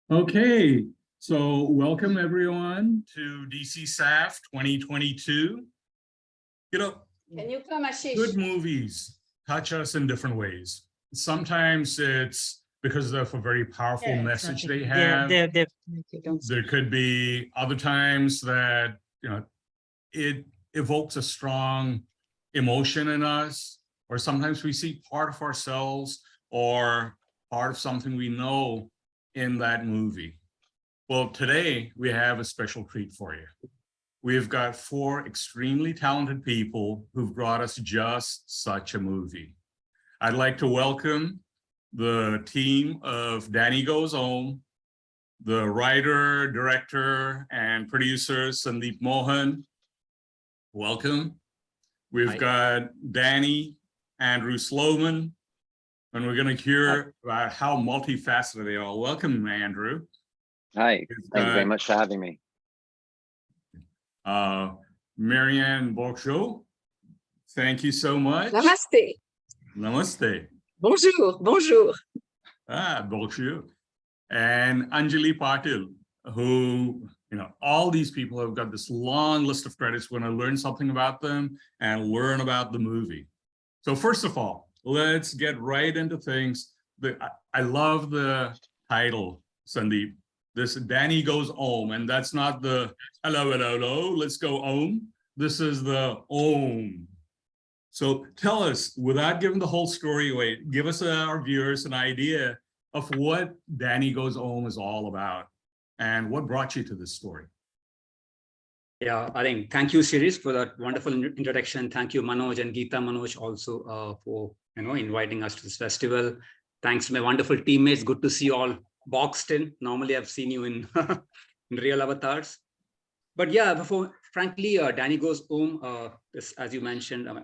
Okay, so welcome everyone to DCSAFF 2022. You know, Can you come, Ashish? good movies touch us in different ways. Sometimes it's because of a very powerful message they have. There could be other times that, it evokes a strong emotion in us, or sometimes we see part of ourselves or part of something we know in that movie. Well, today we have a special treat for you. We've got 4 extremely talented people who've brought us just such a movie. I'd like to welcome the team of Danny Goes Home, the writer, director, and producer, Sandeep Mohan. Welcome. We've got Danny, Andrew Sloman, and we're going to hear about how multifaceted they are. Welcome, Andrew. Hi, thank you very much for having me. Marianne Borchot, thank you so much. Namaste. Namaste. Bonjour. Bonjour. Bonjour. And Anjali Patil, who, all these people have got this long list of credits. We're going to learn something about them and learn about the movie. So first of all, let's get right into things. I love the title, Sandeep. This Danny Goes Home, and that's not the hello, let's go home. This is the home. So tell us, without giving the whole story away, give us, our viewers, an idea of what Danny Goes Home is all about and what brought you to this story. Yeah, I think thank you, Shirish, for that wonderful introduction. Thank you, Manoj and Geeta Manoj, also for inviting us to this festival. Thanks to my wonderful teammates. Good to see you all boxed in. Normally, I've seen you in, in real avatars. But yeah, frankly, Danny Goes Home, this, as you mentioned, I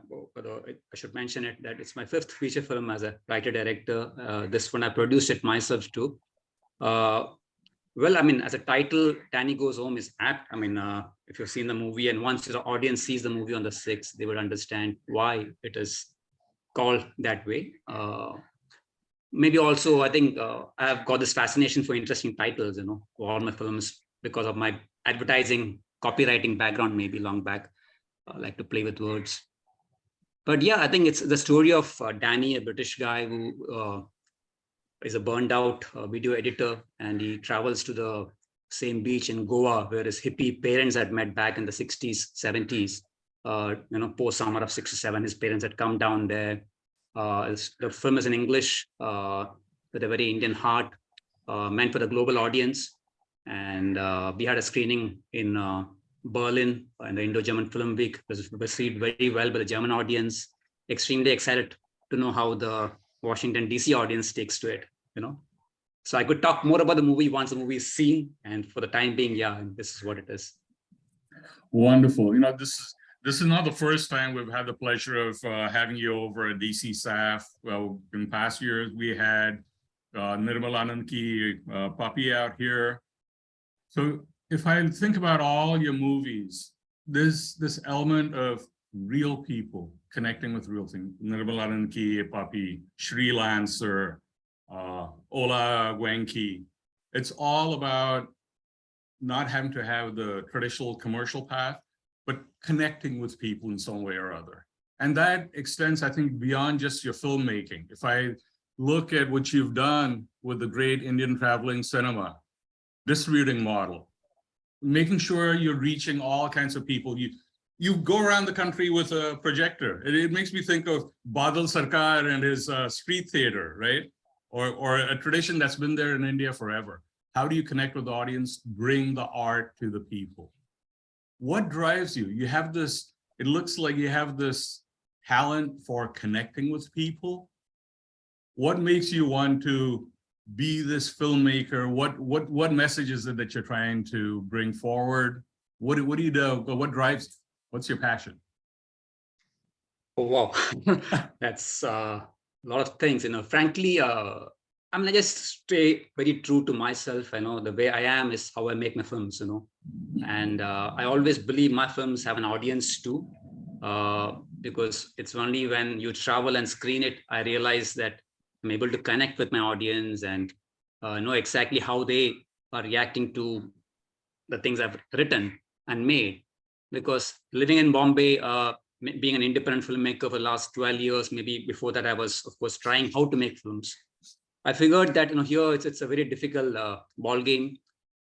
should mention it, that it's my 5th feature film as a writer-director. This one I produced it myself too. Well, as a title, Danny Goes Home is apt. If you've seen the movie and once the audience sees the movie on the 6th, they will understand why it is called that way. Maybe also, I think I've got this fascination for interesting titles, for all my films because of my advertising, copywriting background, maybe long back. I like to play with words. But yeah, I think it's the story of Danny, a British guy who is a burned out video editor, and he travels to the same beach in Goa where his hippie parents had met back in the 60s, 70s. Post summer of 67, his parents had come down there. The film is in English with a very Indian heart, meant for the global audience. And we had a screening in Berlin in the Indo-German Film Week. It was received very well by the German audience. Extremely excited to know how the Washington, D.C. audience takes to it, So I could talk more about the movie once the movie is seen. And for the time being, yeah, this is what it is. Wonderful. This is not the first time we've had the pleasure of having you over at DCSAFF. Well, in past years, we had Nirmal Anand puppy out here. So if I think about all your movies, there's this element of real people connecting with real things. Nirmal Anand puppy, Sri Lancer, Ola Gwenki. It's all about not having to have the traditional commercial path, but connecting with people in some way or other. And that extends, I think, beyond just your filmmaking. If I look at what you've done with the great Indian traveling cinema, distributing model, making sure you're reaching all kinds of people. You go around the country with a projector. It makes me think of Badal Sarkar and his street theater, right? Or a tradition that's been there in India forever. How do you connect with the audience, bring the art to the people? What drives you? You have this, it looks like you have this talent for connecting with people. What makes you want to be this filmmaker? What message is it that you're trying to bring forward? What do you do? What drives you? What's your passion? Oh, wow. That's a lot of things, frankly, I just stay very true to myself. The way I am is how I make my films, and I always believe my films have an audience too, because it's only when you travel and screen it, I realize that I'm able to connect with my audience and know exactly how they reacting to the things I've written and made. Because living in Bombay, being an independent filmmaker for the last 12 years, maybe before that, I was, of course, trying how to make films. I figured that, here it's a very difficult ball game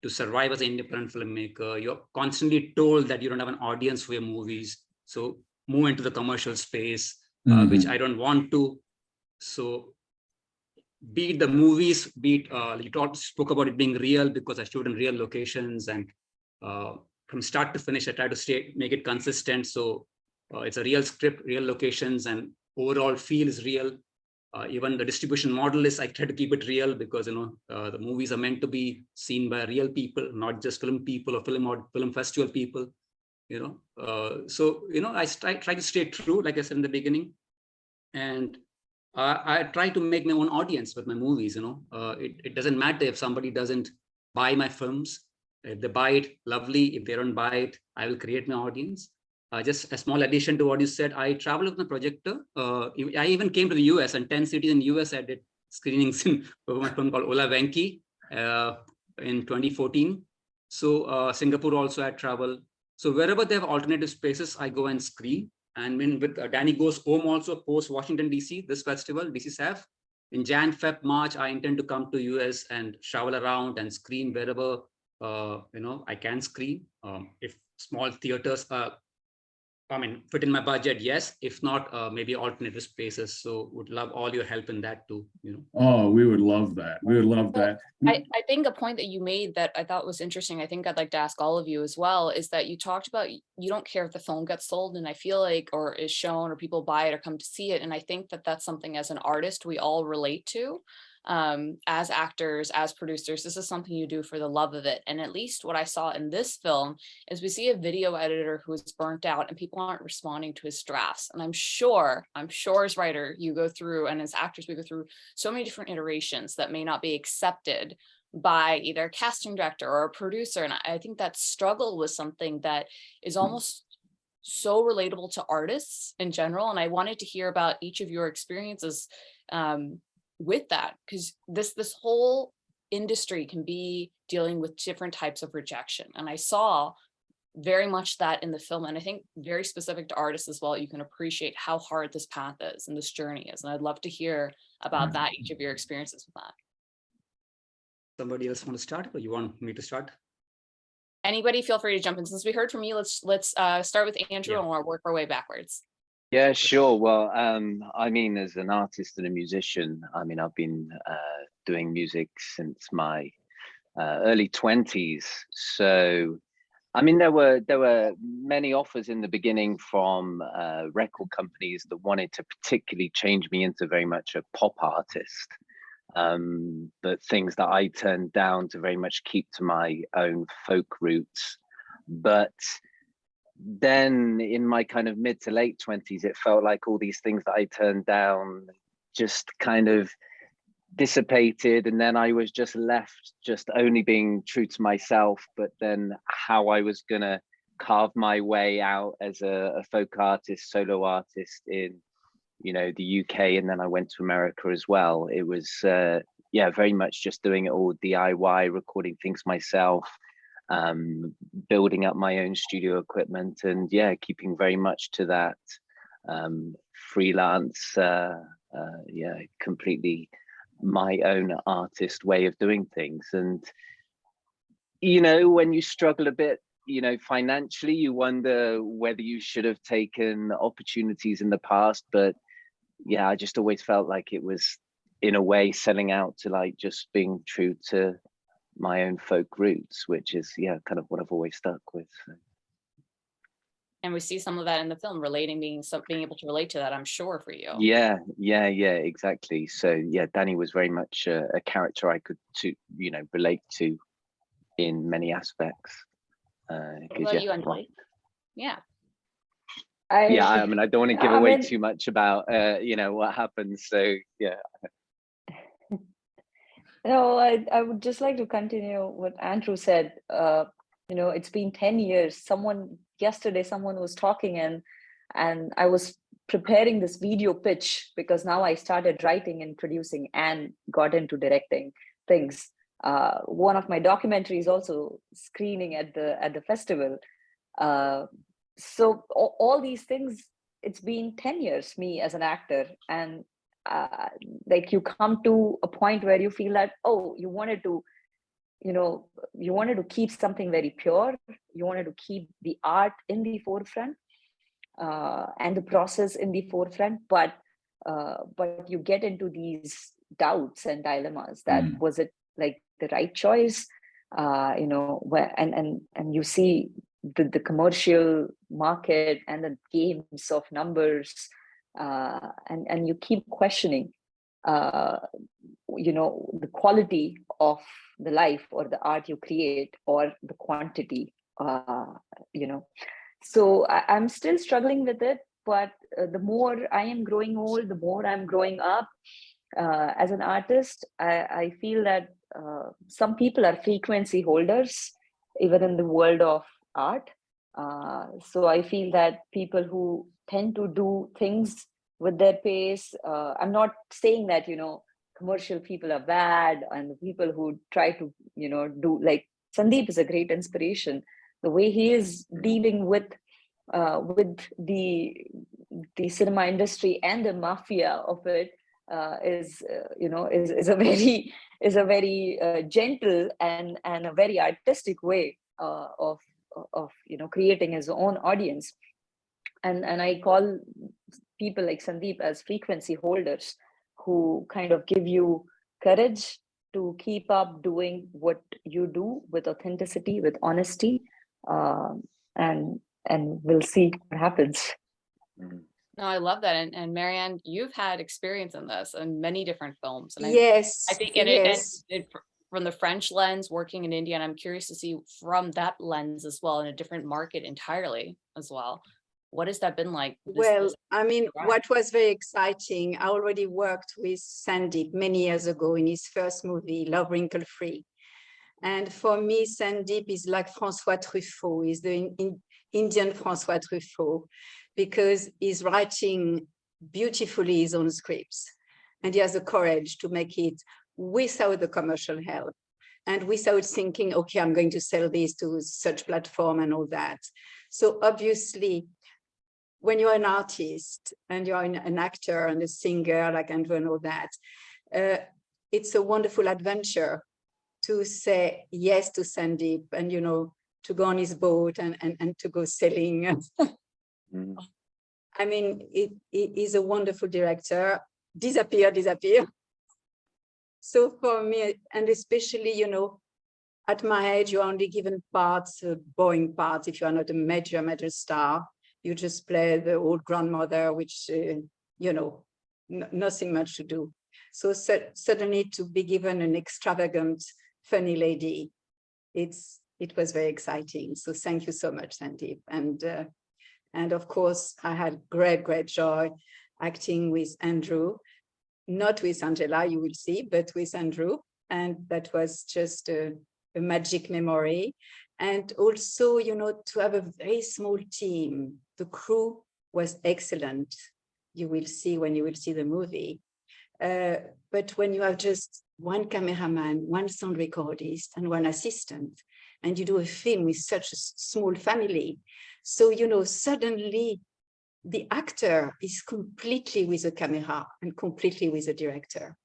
to survive as an independent filmmaker. You're constantly told that you don't have an audience for your movies. So move into the commercial space, which I don't want to. So be it the movies, be it, you spoke about it being real because I shoot in real locations, and from start to finish, I try to make it consistent. So it's a real script, real locations, and overall feel is real. Even the distribution model is, I try to keep it real because, the movies are meant to be seen by real people, not just film people or film festival people, So, I try to stay true, like I said in the beginning. And I try to make my own audience with my movies, it doesn't matter if somebody doesn't buy my films. If they buy it, lovely. If they don't buy it, I will create my audience. Just a small addition to what you said, I traveled with my projector. I even came to the US, and 10 cities in US I did screenings in my film called Ola Venki in 2014. So Singapore also I travel. So wherever they have alternative spaces, I go and screen. And when with Danny Goes Home also post Washington, DC, this festival, DCSAFF, in Jan, Feb, March, I intend to come to US and travel around and screen wherever, I can screen. If small theaters fit in my budget, yes. If not, maybe alternative spaces. So would love all your help in that too, Oh, we would love that. We would love that. I think a point that you made that I thought was interesting, I think I'd like to ask all of you as well, is that you talked about you don't care if the film gets sold, and I feel like, or is shown, or people buy it or come to see it. And I think that that's something as an artist we all relate to. As actors, as producers, this is something you do for the love of it. And at least what I saw in this film is we see a video editor who is burnt out and people aren't responding to his drafts. And I'm sure as writer, you go through, and as actors, we go through so many different iterations that may not be accepted by either a casting director or a producer. And I think that struggle was something that is almost so relatable to artists in general. And I wanted to hear about each of your experiences with that, because this whole industry can be dealing with different types of rejection. And I saw very much that in the film. And I think very specific to artists as well, you can appreciate how hard this path is and this journey is. And I'd love to hear about that, each of your experiences with that. Somebody else want to start, or you want me to start? Anybody feel free to jump in. Since we heard from you, let's start with Andrew, and we'll work our way backwards. Yeah, sure. Well, as an artist and a musician, I've been doing music since my early 20s. So, there were many offers in the beginning from record companies that wanted to particularly change me into very much a pop artist. But things that I turned down to very much keep to my own folk roots. But then in my kind of mid to late 20s, it felt like all these things that I turned down just kind of dissipated, and then I was just left just only being true to myself, but then how I was gonna carve my way out as a folk artist, solo artist in the UK, and then I went to America as well. It was very much just doing it all DIY, recording things myself, building up my own studio equipment, and keeping very much to that freelance, completely my own artist way of doing things. And when you struggle a bit financially, you wonder whether you should have taken opportunities in the past. But I just always felt like it was in a way selling out to like just being true to my own folk roots, which is kind of what I've always stuck with. So. And we see some of that in the film, being able to relate to that, I'm sure, for you. Yeah, exactly. So Danny was very much a character I could relate to in many aspects. What about you, Anjali? Yeah. I don't want to give away too much about what happens. So No, I would just like to continue what Andrew said. It's been 10 years. Yesterday someone was talking, and I was preparing this video pitch because now I started writing and producing and got into directing things. One of my documentaries also screening at the festival. So all these things, it's been 10 years, me as an actor, and like you come to a point where you feel that, oh, you wanted to keep something very pure. You wanted to keep the art in the forefront, and the process in the forefront, but you get into these doubts and dilemmas that was it like the right choice, where and you see the commercial market and the games of numbers, and you keep questioning the quality of the life or the art you create, or the quantity. So I'm still struggling with it, but the more I am growing old, the more I'm growing up as an artist. I feel that some people are frequency holders, even in the world of art. So I feel that people who tend to do things with their pace, I'm not saying that, commercial people are bad, and the people who try to, do, like Sandeep is a great inspiration. The way he is dealing with the cinema industry and the mafia of it is a very gentle and a very artistic way of creating his own audience. And I call people like Sandeep as frequency holders, who kind of give you courage to keep up doing what you do with authenticity, with honesty, and we'll see what happens. No, I love that. And Marianne, you've had experience in this in many different films. And Yes, I think yes. from the French lens, working in India, and I'm curious to see from that lens as well, in a different market entirely as well. What has that been like? Well, I mean, what was very exciting, I already worked with Sandeep many years ago in his first movie, Love Wrinkle Free. And for me, Sandeep is like François Truffaut, he's the Indian François Truffaut, because he's writing beautifully his own scripts. And he has the courage to make it without the commercial help, and without thinking, okay, I'm going to sell this to such platform and all that. So obviously, when you're an artist and you're an actor and a singer like Andrew and all that, it's a wonderful adventure to say yes to Sandeep and, to go on his boat and to go sailing. I mean, it is a wonderful director. Disappear. So for me, and especially, at my age, you're only given parts, boring parts, if you are not a major star. You just play the old grandmother, which, nothing much to do. So suddenly to be given an extravagant, funny lady, it was very exciting. So thank you so much, Sandeep. And of course, I had great joy acting with Andrew, not with Angela, you will see, but with Andrew. And that was just a magic memory. And also, to have a very small team. The crew was excellent. You will see when you will see the movie. But when you have just one cameraman, one sound recordist, and one assistant, and you do a film with such a small family, so, suddenly the actor is completely with the camera and completely with the director.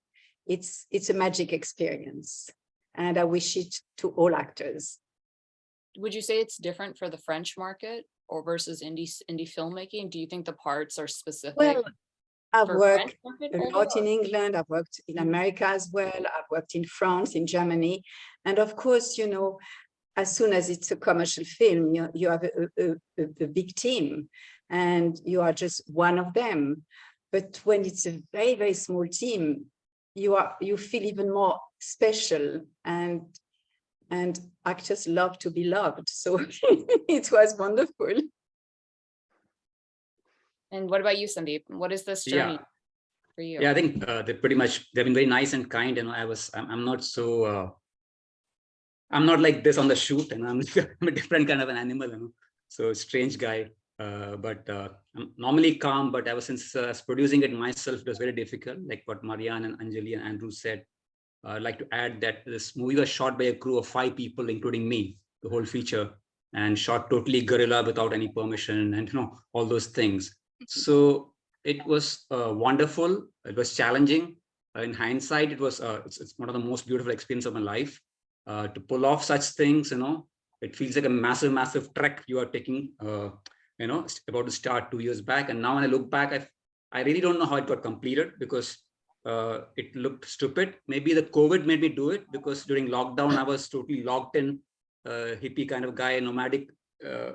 It's a magic experience. And I wish it to all actors. Would you say it's different for the French market or versus indie filmmaking? Do you think the parts are specific? Well, I've worked a lot in England. I've worked in America as well. I've worked in France, in Germany. And of course, as soon as it's a commercial film, you have a big team and you are just one of them. But when it's a very, very small team, you feel even more special, and actors love to be loved. So it was wonderful. And what about you, Sandeep? What is this journey for you? Yeah, I think they've been very nice and kind. And I'm not so, I'm not like this on the shoot, and I'm a different kind of an animal, so strange guy. But I'm normally calm, but ever since producing it myself, it was very difficult, like what Marianne and Anjali and Andrew said. I'd like to add that this movie was shot by a crew of 5 people, including me, the whole feature, and shot totally guerrilla without any permission and all those things. So it was wonderful. It was challenging. In hindsight, it was it's one of the most beautiful experiences of my life. To pull off such things, it feels like a massive trek you are taking. About to start 2 years back, and now when I look back, I really don't know how it got completed because it looked stupid. Maybe the COVID made me do it because during lockdown I was totally locked in, hippie kind of guy, nomadic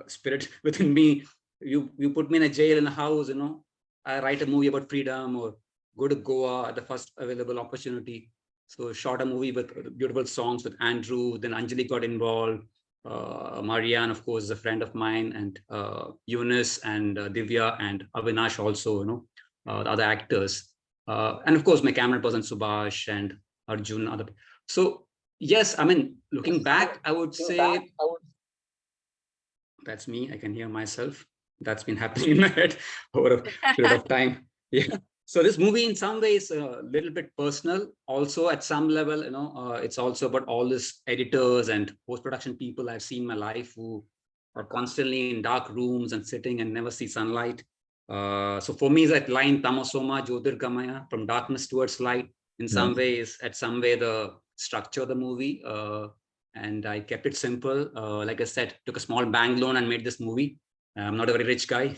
spirit within me. You put me in a jail in a house, I write a movie about freedom or go to Goa at the first available opportunity. So shot a movie with beautiful songs with Andrew, then Anjali got involved. Marianne, of course, is a friend of mine, and Eunice and Divya and Avinash also, the other actors. And of course, my camera person, Subhash and Arjun. So yes, I mean, looking back, I would say that's me. I can hear myself. That's been happening in my head over a period of time. Yeah. So this movie in some ways a little bit personal. Also at some level, it's also about all these editors and post-production people I've seen in my life who are constantly in dark rooms and sitting and never see sunlight. So for me, that line Tamasoma Jyotirgamaya, from darkness towards light, in some ways, at some way, the structure of the movie. And I kept it simple. Like I said, took a small bank loan and made this movie. I'm not a very rich guy.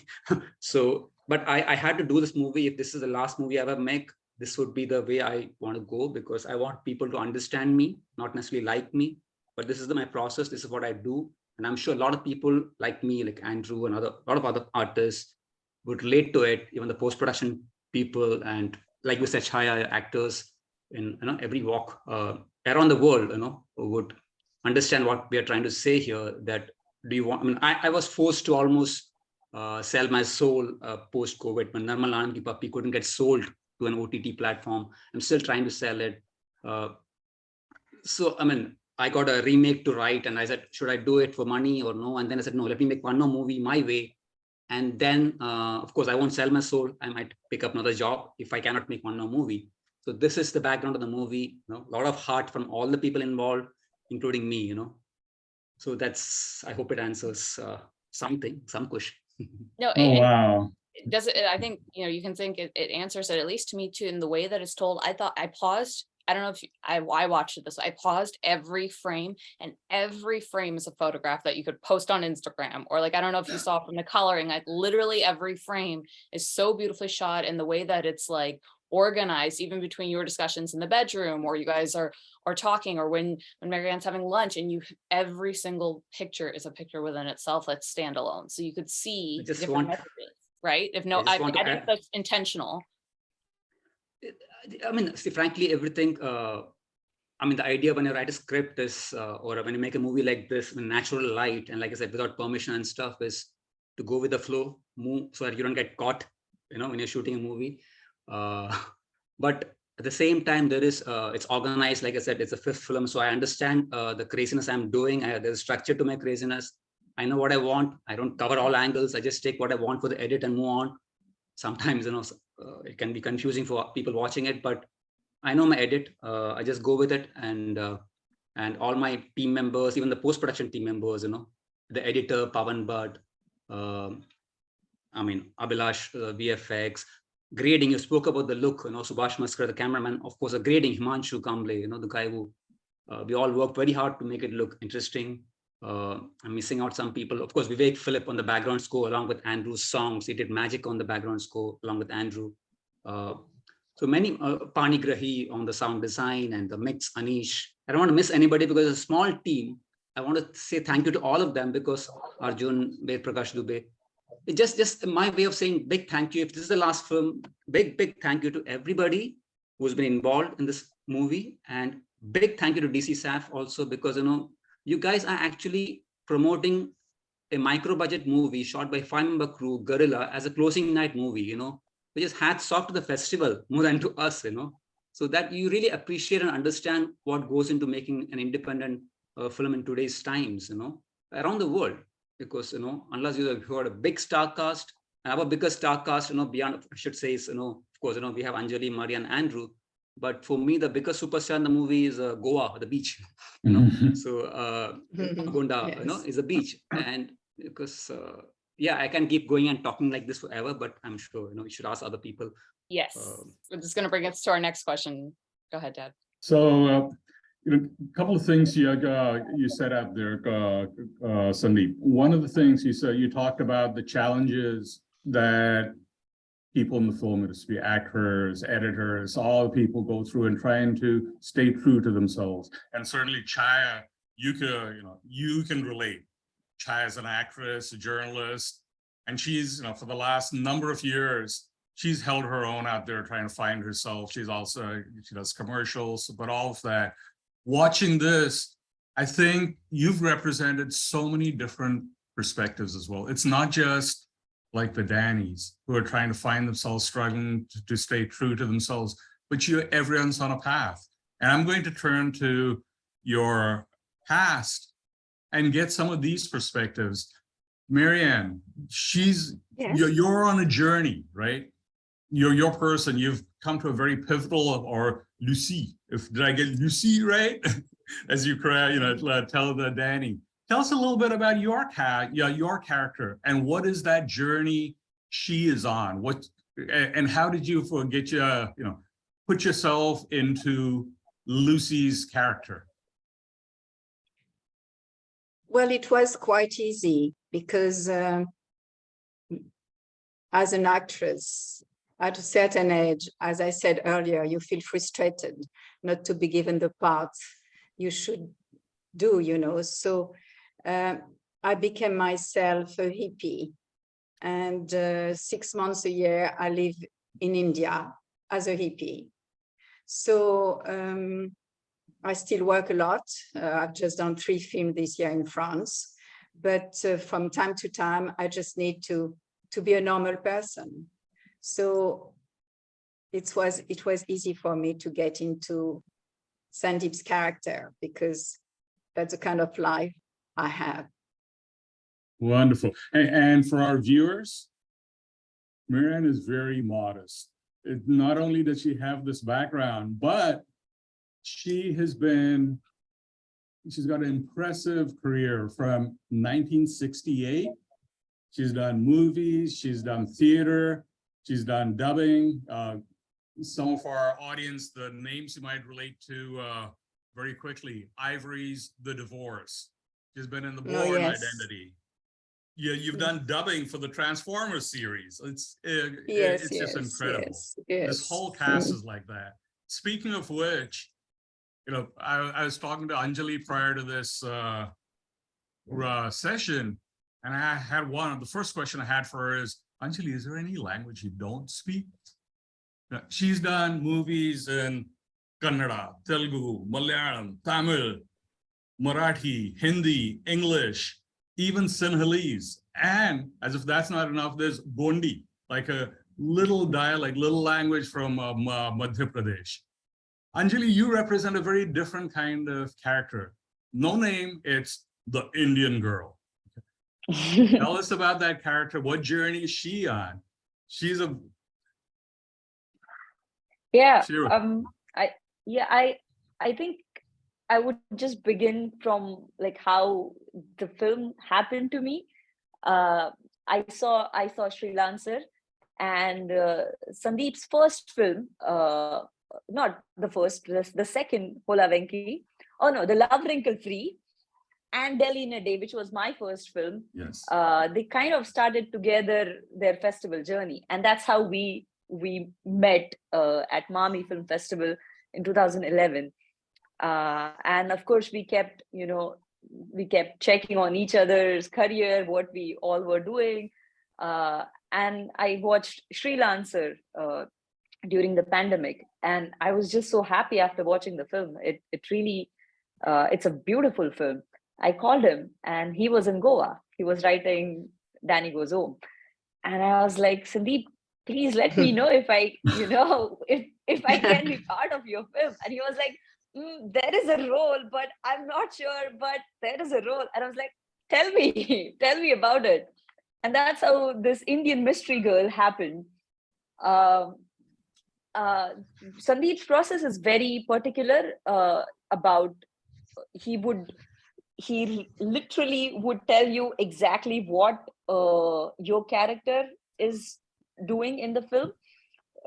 But I had to do this movie. If this is the last movie I ever make, this would be the way I want to go, because I want people to understand me, not necessarily like me, but this is my process. This is what I do. And I'm sure a lot of people like me, like Andrew and a lot of other artists would relate to it, even the post-production people. And like you said, Chaya, actors in every walk around the world, would understand what we are trying to say here. That do you want, I was forced to almost sell my soul post-COVID when Nirmal Anand Ki Puppy couldn't get sold to an OTT platform. I'm still trying to sell it. So, I got a remake to write and I said, should I do it for money or no? And then I said, no, let me make one more movie my way. And then, of course, I won't sell my soul. I might pick up another job if I cannot make one more movie. So this is the background of the movie. A lot of heart from all the people involved, including me, So that's, I hope it answers something, some question. No, Oh, wow. it does it. I think, you can think it answers it, at least to me too, in the way that it's told. I thought I paused. I don't know if I watched it this way. I paused every frame, and every frame is a photograph that you could post on Instagram, or like, I don't know if you saw from the coloring, like literally every frame is so beautifully shot, in the way that it's like organized, even between your discussions in the bedroom, or you guys are talking, or when Marianne's having lunch, and every single picture is a picture within itself that's standalone. So you could see different messages, right? I think that's intentional. See, frankly, everything, the idea when you write a script is, or when you make a movie like this, in natural light, and like I said, without permission and stuff, is to go with the flow, move so that you don't get caught, when you're shooting a movie. But at the same time, there is, it's organized. Like I said, it's a 5th film. So I understand the craziness I'm doing. There's structure to my craziness. I know what I want. I don't cover all angles. I just take what I want for the edit and move on. Sometimes, it can be confusing for people watching it, but I know my edit. I just go with it, and all my team members, even the post-production team members, the editor Pavan Bhatt, Abhilash, VFX, grading. You spoke about the look, Subhash Maskar, the cameraman, of course, the grading, Himanshu Kamble, the guy who we all worked very hard to make it look interesting. I'm missing out some people. Of course, Vivek Philip on the background score, along with Andrew's songs. He did magic on the background score, along with Andrew. So many, Pani Grahi on the sound design and the mix, Anish. I don't want to miss anybody because it's a small team. I want to say thank you to all of them, because Arjun, Ved Prakash Dubey. It's just my way of saying big thank you. If this is the last film, big thank you to everybody who's been involved in this movie, and big thank you to DCSAFF also, because you guys are actually promoting a micro budget movie shot by 5-member crew, Guerrilla, as a closing night movie, which is hats off to the festival more than to us, so that you really appreciate and understand what goes into making an independent film in today's times, around the world. Because, unless you have heard a big star cast, and our biggest star cast, beyond, I should say, is, of course, we have Anjali, Maria, and Andrew. But for me, the biggest superstar in the movie is Goa, the beach. So Agonda, Yes. is a beach. And because yeah, I can keep going and talking like this forever, but I'm sure you should ask other people. Yes, we're just going to bring us to our next question. Go ahead, Dad. So, a couple of things you said out there, Sandeep. One of the things you said, you talked about the challenges that people in the film industry, actors, editors, all the people go through in trying to stay true to themselves. And certainly Chaya, you can relate. Chaya is an actress, a journalist, and she's, for the last number of years, she's held her own out there trying to find herself. She does commercials, but all of that. Watching this, I think you've represented so many different perspectives as well. It's not just like the Dannies who are trying to find themselves, struggling to stay true to themselves, but everyone's on a path. And I'm going to turn to your past and get some of these perspectives. Marianne, Yes. you're on a journey, right? You're your person. You've come to a very pivotal, or Lucy. Did I get Lucy right? As you cry, tell the Danny. Tell us a little bit about your character and what is that journey she is on? And how did you put yourself into Lucy's character? Well, it was quite easy because as an actress, at a certain age, as I said earlier, you feel frustrated not to be given the part you should do, So I became myself a hippie. And 6 months a year, I live in India as a hippie. So I still work a lot. I've just done 3 films this year in France. But from time to time, I just need to be a normal person. So it was easy for me to get into Sandeep's character because that's the kind of life I have. Wonderful. And for our viewers, Marianne is very modest. Not only does she have this background, but she's got an impressive career from 1968. She's done movies, she's done theater, she's done dubbing. Some of our audience, the names you might relate to very quickly. Ivory's The Divorce. She's been in The Born Identity. Yeah, you've done dubbing for the Transformers series. It's just incredible. Yes. This whole cast is like that. Speaking of which, I was talking to Anjali prior to this session, and I had the first question I had for her is, Anjali, is there any language you don't speak? She's done movies in Kannada, Telugu, Malayalam, Tamil, Marathi, Hindi, English, even Sinhalese. And as if that's not enough, there's Gondi, like a little dialect, little language from Madhya Pradesh. Anjali, you represent a very different kind of character. No name, it's the Indian girl. Tell us about that character. What journey is she on? She's a... Yeah, Sure. I think I would just begin from like how the film happened to me. I saw Sri Lancer, and Sandeep's first film, not the first, the second, Hola Venki. Oh no, The Love Wrinkle Free, and Delhi in a Day, which was my first film. Yes. They kind of started together their festival journey, and that's how we met at Mami Film Festival in 2011. And of course, we kept checking on each other's career, what we all were doing. And I watched Sri Lancer during the pandemic, and I was just so happy after watching the film. It really, it's a beautiful film. I called him, and he was in Goa. He was writing Danny Goes Home, and I was like, Sandeep, please let me know if I, if I can be part of your film. And he was like, there is a role, but I'm not sure, but there is a role. And I was like, tell me about it. And that's how this Indian mystery girl happened. Sandeep's process is very particular about, he literally would tell you exactly what your character is doing in the film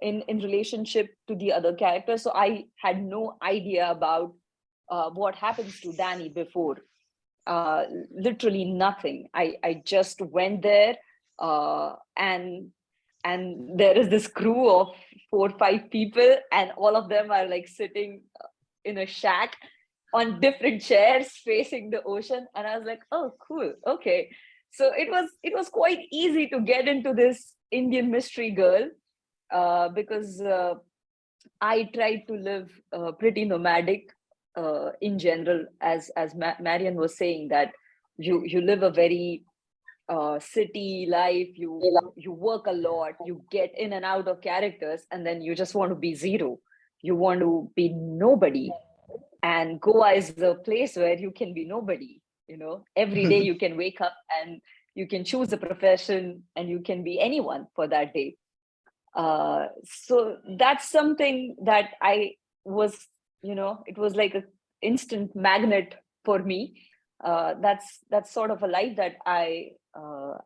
in relationship to the other characters. So I had no idea about what happens to Danny before. Literally nothing. I just went there, and there is this crew of 4 or 5 people, and all of them are like sitting in a shack on different chairs facing the ocean. And I was like, oh, cool, okay. So it was quite easy to get into this Indian mystery girl, because I tried to live pretty nomadic in general, as Marian was saying, that you live a very city life, you work a lot, you get in and out of characters, and then you just want to be zero. You want to be nobody. And Goa is the place where you can be nobody. Every day you can wake up and you can choose a profession, and you can be anyone for that day. So that's something that I was, it was like an instant magnet for me. That's sort of a life that I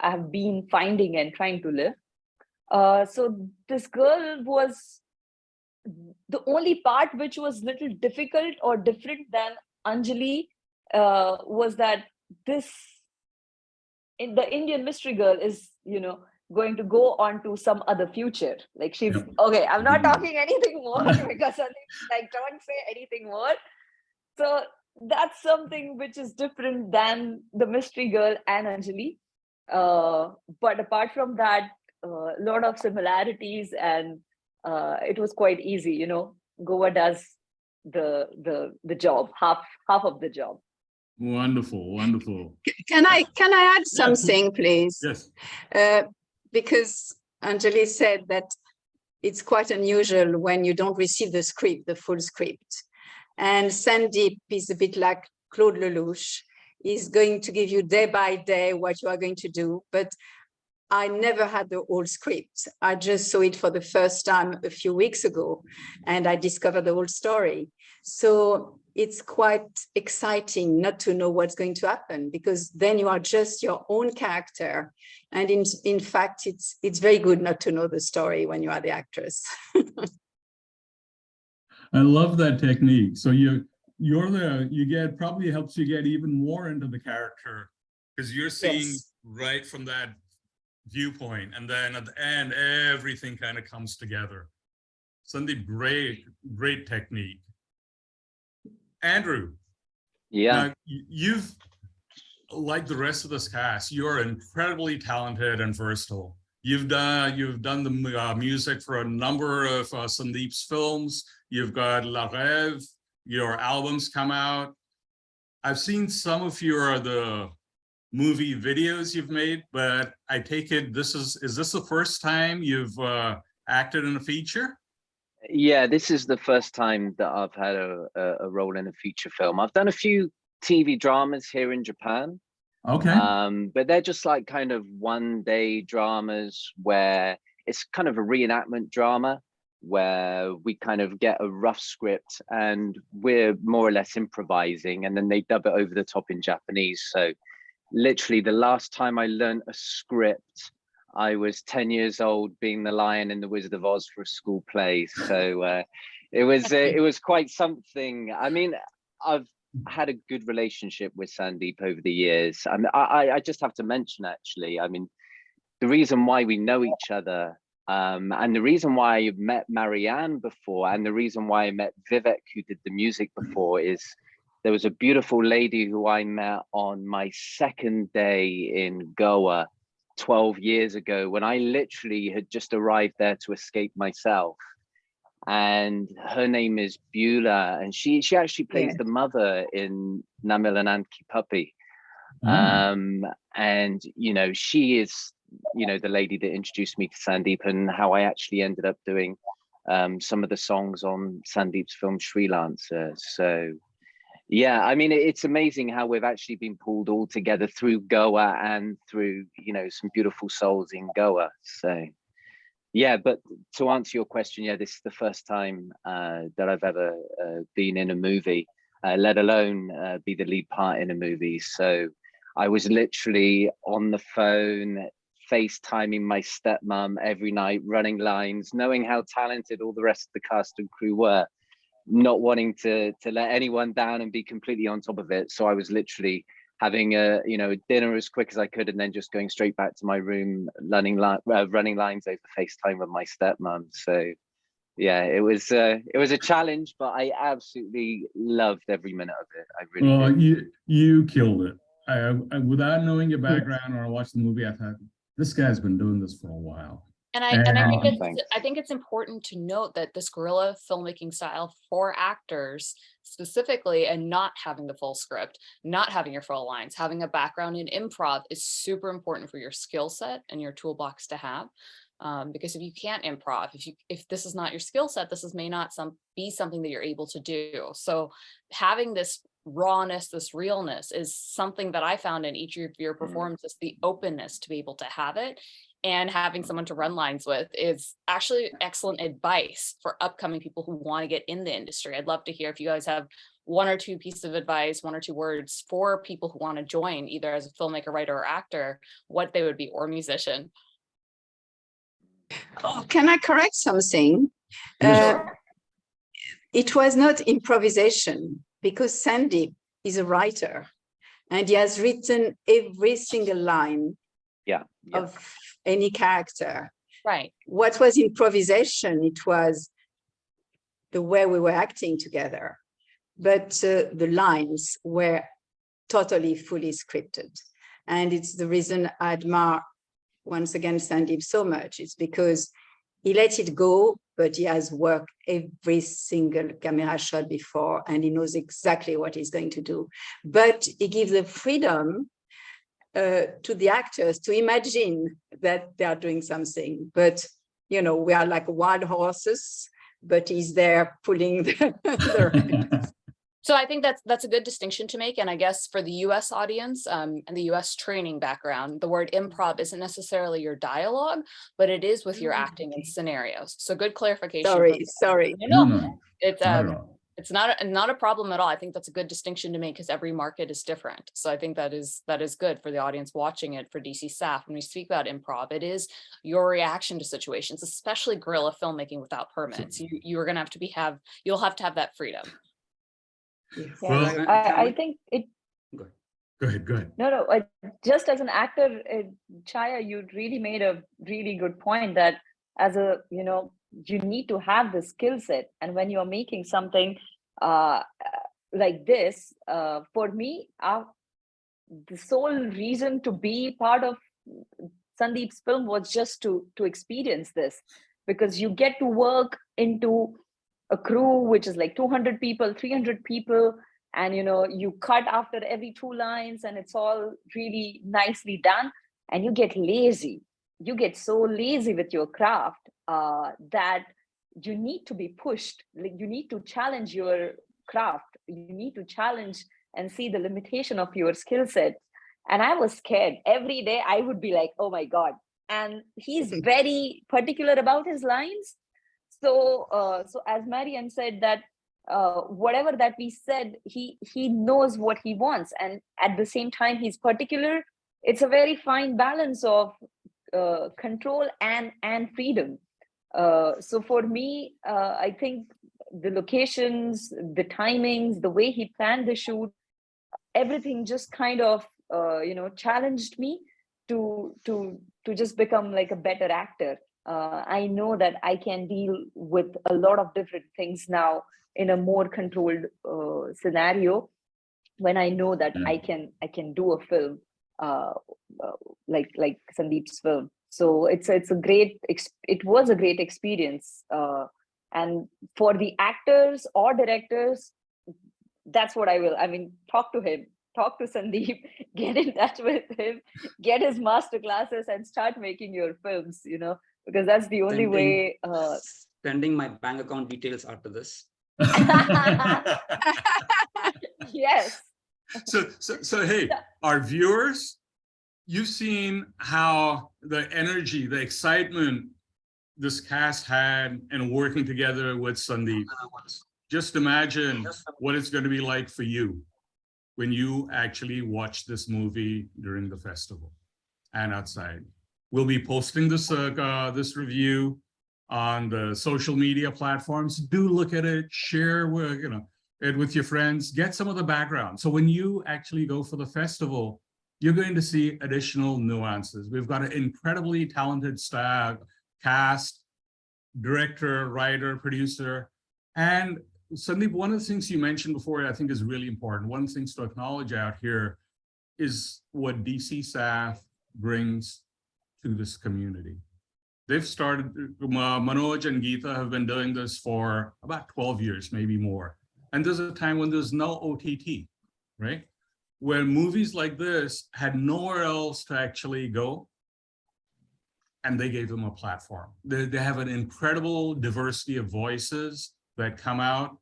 have been finding and trying to live. So this girl was the only part which was little difficult or different than Anjali, was that in the Indian mystery girl is, going to go on to some other future. Like she's okay, I'm not talking anything more because like, don't say anything more. So that's something which is different than the mystery girl and Anjali. But apart from that, a lot of similarities, and it was quite easy. Goa does the job, half of the job. Wonderful. Can I add something, please? Yes. Because Anjali said that it's quite unusual when you don't receive the full script. And Sandeep is a bit like Claude Lelouch. He's going to give you day by day what you are going to do. But I never had the whole script. I just saw it for the first time a few weeks ago, and I discovered the whole story. So it's quite exciting not to know what's going to happen, because then you are just your own character. And in fact, it's very good not to know the story when you are the actress. I love that technique. So probably helps you get even more into the character, because you're seeing right from that viewpoint, and then at the end everything kind of comes together. Sandeep, great technique. Andrew, now, you've, like the rest of this cast, you're incredibly talented and versatile. You've done the music for a number of Sandeep's films. You've got La Rêve, your albums come out. I've seen some of the movie videos you've made, but I take it is this the first time you've acted in a feature? Yeah, this is the first time that I've had a role in a feature film. I've done a few TV dramas here in Japan. Okay. But they're just like kind of one-day dramas where it's kind of a reenactment drama where we kind of get a rough script and we're more or less improvising, and then they dub it over the top in Japanese. So literally the last time I learned a script, I was 10 years old, being the lion in the Wizard of Oz for a school play. So it was quite something. I mean, I've had a good relationship with Sandeep over the years. And I just have to mention, actually, I mean, the reason why we know each other, and the reason why I met Marianne before, and the reason why I met Vivek, who did the music before, is there was a beautiful lady who I met on my second day in Goa 12 years ago, when I literally had just arrived there to escape myself. And her name is Beulah, and she actually plays the mother in Namilananki Puppy. And she is the lady that introduced me to Sandeep, and how I actually ended up doing some of the songs on Sandeep's film Freelancer. So yeah, I mean, it's amazing how we've actually been pulled all together through Goa and through some beautiful souls in Goa. So Yeah, but to answer your question, yeah, this is the first time that I've ever been in a movie, let alone be the lead part in a movie. So I was literally on the phone, FaceTiming my stepmom every night, running lines, knowing how talented all the rest of the cast and crew were, not wanting to let anyone down and be completely on top of it. So I was literally having a dinner as quick as I could, and then just going straight back to my room, running lines over FaceTime with my stepmom. So yeah, it was a challenge, but I absolutely loved every minute of it. I really Well, did. you killed it. I without knowing your background or I watched the movie, I thought this guy's been doing this for a while. And I think Thanks. I think it's important to note that this guerrilla filmmaking style for actors specifically, and not having the full script, not having your full lines, having a background in improv is super important for your skill set and your toolbox to have. Because if you can't improv, if this is not your skill set, may not be something that you're able to do. So having this rawness, this realness is something that I found in each of your performances, the openness to be able to have it. And having someone to run lines with is actually excellent advice for upcoming people who want to get in the industry. I'd love to hear if you guys have one or two pieces of advice, one or two words for people who want to join either as a filmmaker, writer, or actor, what they would be, or musician. Oh, can I correct something? It was not improvisation, because Sandeep is a writer and he has written every single line of any character. Right. What was improvisation? It was the way we were acting together, but the lines were totally fully scripted. And it's the reason I admire, once again, Sandeep so much. It's because he let it go, but he has worked every single camera shot before, and he knows exactly what he's going to do. But he gives the freedom to the actors to imagine that they are doing something. But, we are like wild horses, but he's there pulling the reins. So I think that's a good distinction to make. And I guess for the US audience and the US training background, the word improv isn't necessarily your dialogue, but it is with your acting and scenarios. So good clarification. Sorry. No, It's not a problem at all. I think that's a good distinction to make because every market is different. So I think that is good for the audience watching it for DCSAFF. When we speak about improv, it is your reaction to situations, especially guerrilla filmmaking without permits. You're gonna you'll have to have that freedom. Yeah, Well, I think it. Go ahead. No. Just as an actor, Chaya, you really made a really good point that as a, you need to have the skill set. And when you're making something like this, for me, the sole reason to be part of Sandeep's film was just to experience this, because you get to work into a crew which is like 200 people, 300 people, and you cut after every 2 lines and it's all really nicely done, and you get lazy. You get so lazy with your craft that you need to be pushed. Like, you need to challenge your craft. You need to challenge and see the limitation of your skill set. And I was scared. Every day I would be like, oh my God. And he's very particular about his lines. So as Marianne said, that whatever that we said, he knows what he wants. And at the same time, he's particular. It's a very fine balance of control and freedom. So for me, I think the locations, the timings, the way he planned the shoot, everything just kind of challenged me to just become like a better actor. I know that I can deal with a lot of different things now in a more controlled scenario, when I know that I can do a film like Sandeep's film. So it was a great experience, and for the actors or directors, that's what I will. I mean, talk to him, talk to Sandeep, get in touch with him, get his master classes, and start making your films. Because that's the only way. Sending my bank account details after this. Yes. So hey, our viewers, you've seen how the energy, the excitement this cast had and working together with Sandeep. Just imagine what it's going to be like for you when you actually watch this movie during the festival and outside. We'll be posting this this review on the social media platforms. Do look at it, share with, it with your friends, get some of the background. So when you actually go for the festival, you're going to see additional nuances. We've got an incredibly talented staff, cast, director, writer, producer. And Sandeep, one of the things you mentioned before, I think is really important. One of the things to acknowledge out here is what DCSAFF brings to this community. They've started, Manoj and Geeta have been doing this for about 12 years, maybe more. And there's a time when there's no OTT, right? Where movies like this had nowhere else to actually go, and they gave them a platform. They have an incredible diversity of voices that come out.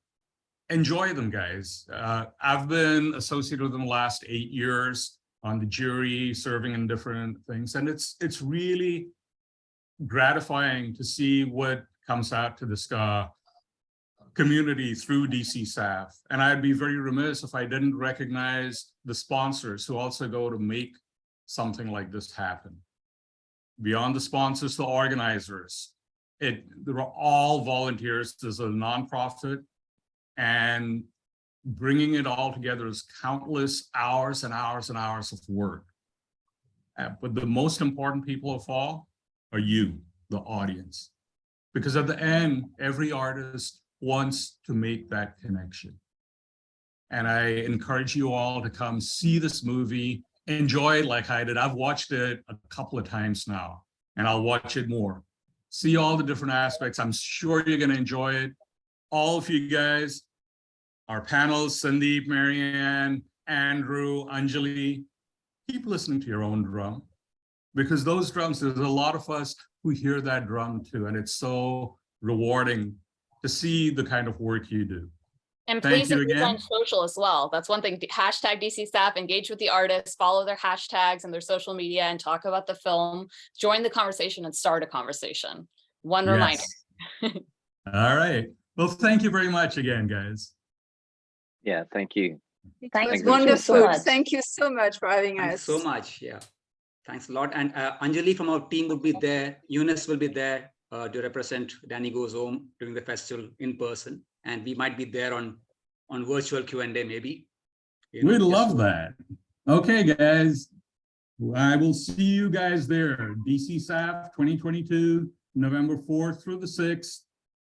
Enjoy them, guys. I've been associated with them the last 8 years on the jury, serving in different things. And it's really gratifying to see what comes out to this community through DCSAFF. And I'd be very remiss if I didn't recognize the sponsors who also go to make something like this happen. Beyond the sponsors, the organizers, they're all volunteers. There's a nonprofit, and bringing it all together is countless hours and hours and hours of work. But the most important people of all are you, the audience. Because at the end, every artist wants to make that connection. And I encourage you all to come see this movie, enjoy it like I did. I've watched it a couple of times now, and I'll watch it more. See all the different aspects. I'm sure you're going to enjoy it. All of you guys, our panels, Sandeep, Marianne, Andrew, Anjali, keep listening to your own drum, because those drums, there's a lot of us who hear that drum too, and it's so rewarding to see the kind of work you do. And Thank please you engage again. on social as well. That's one thing. Hashtag DCSAFF, engage with the artists, follow their hashtags and their social media, and talk about the film. Join the conversation and start a conversation. One reminder. All right. Well, thank you very much again, guys. Yeah, thank you. It Thank was you so wonderful. much. Thank you so much for having Thanks us. so much. Yeah. Thanks a lot. And Anjali from our team would be there. Eunice will be there to represent Danny Goes Home during the festival in person. And we might be there on virtual Q&A maybe. We'd love that. Okay, guys. I will see you guys there. DCSAFF 2022, November 4th through the 6th.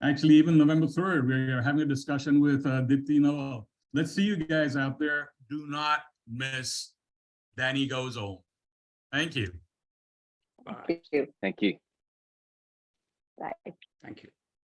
Actually, even November 3rd, we're having a discussion with Dipti Noel. Let's see you guys out there. Do not miss Danny Goes Home. Thank you. Bye. Thank you. Thank you. Bye. Thank you.